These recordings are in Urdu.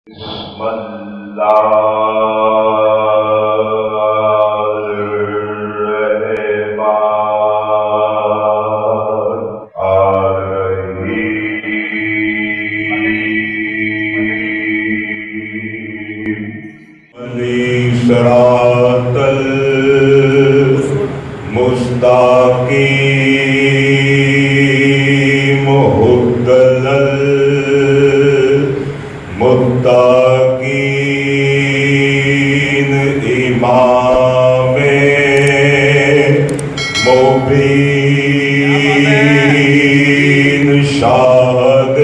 بسم اللہ صراط المستقیم هدى للمتقین امام مبین شاہد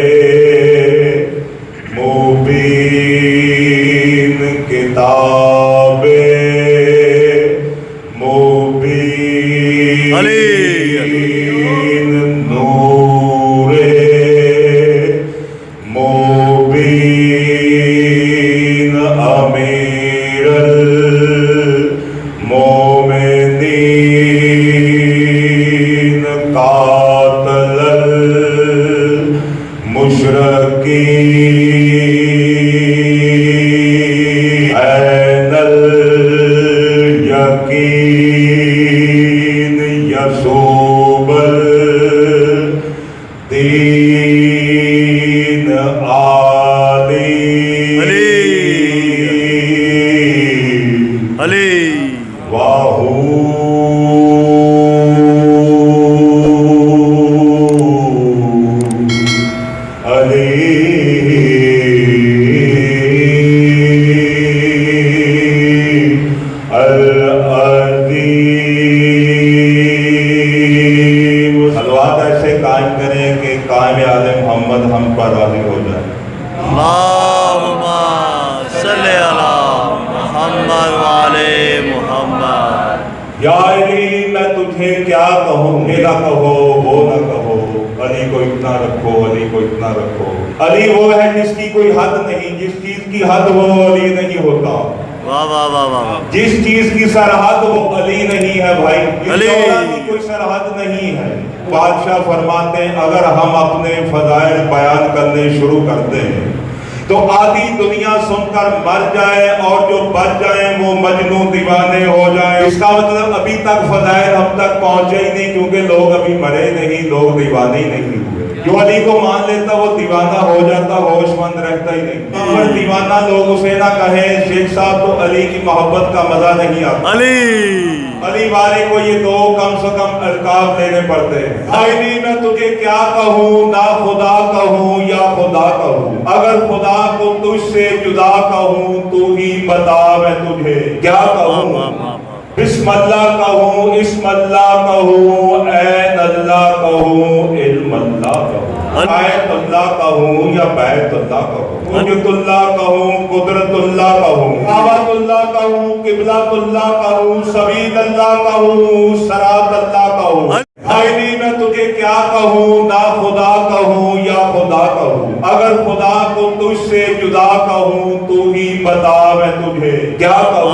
مبین کتاب مبین نور مبین امیر المومنین قاتل المشرکین عین الیقین یصوب الدین علی واہو صلوات ایسے قائم کریں کہ قائم آل محمد ہم پر راضی ہو جائے۔ اللہم صلی علی محمد وعلی محمد۔ یا علی میں تجھے کیا کہوں، یہ نہ کہو وہ نہ کہو، علی کو اتنا رکھو علی کو اتنا رکھو۔ علی وہ ہے جس کی کوئی حد نہیں، جس چیز کی حد وہ علی نہیں ہوتا، واہ واہ واہ واہ۔ جس چیز کی سرحد وہ علی نہیں ہے بھائی، علی کی کوئی سرحد نہیں ہے۔ بادشاہ فرماتے ہیں اگر ہم اپنے فضائل بیان کرنے شروع کرتے ہیں تو آدھی دنیا سن کر مر جائے اور جو بچ جائیں وہ مجنون دیوانے ہو جائیں۔ اس کا مطلب ابھی تک فضائل ہم تک پہنچے ہی نہیں، کیونکہ لوگ ابھی مرے نہیں، لوگ دیوانے ہی نہیں ہوئے۔ جو علی کو مان لیتا وہ دیوانہ ہو جاتا، ہوش مند رہتا ہی نہیں۔ اگر دیوانہ لوگ اسے نہ کہیں شیخ صاحب تو علی کی محبت کا مزہ نہیں آتا۔ علی والے کو یہ دو کم سے کم القاب لینے پڑتے ہیں۔ علی میں تجھے کیا کہوں، نہ خدا کہوں یا خدا کہوں، اگر خدا کو تجھ سے جدا کہوں تو ہی بتا میں تجھے کیا کہوں۔ بسم اللہ کہوں، اسم اللہ کہوں، عین اللہ کہوں، علم اللہ کہوں، آیت اللہ کہوں یا بیت اللہ کہوں، حجت اللہ کہوں، قدرت اللہ کہوں، کعبۃ اللہ کہوں، قبلۃ اللہ کہوں، سبیل اللہ کہوں، صراط اللہ کہوں۔ علی میں تجھے کیا کہوں، نہ خدا کہوں یا خدا کہوں، اگر خدا کو تجھ سے جدا کہوں تو ہی بتا میں تجھے کیا کہوں۔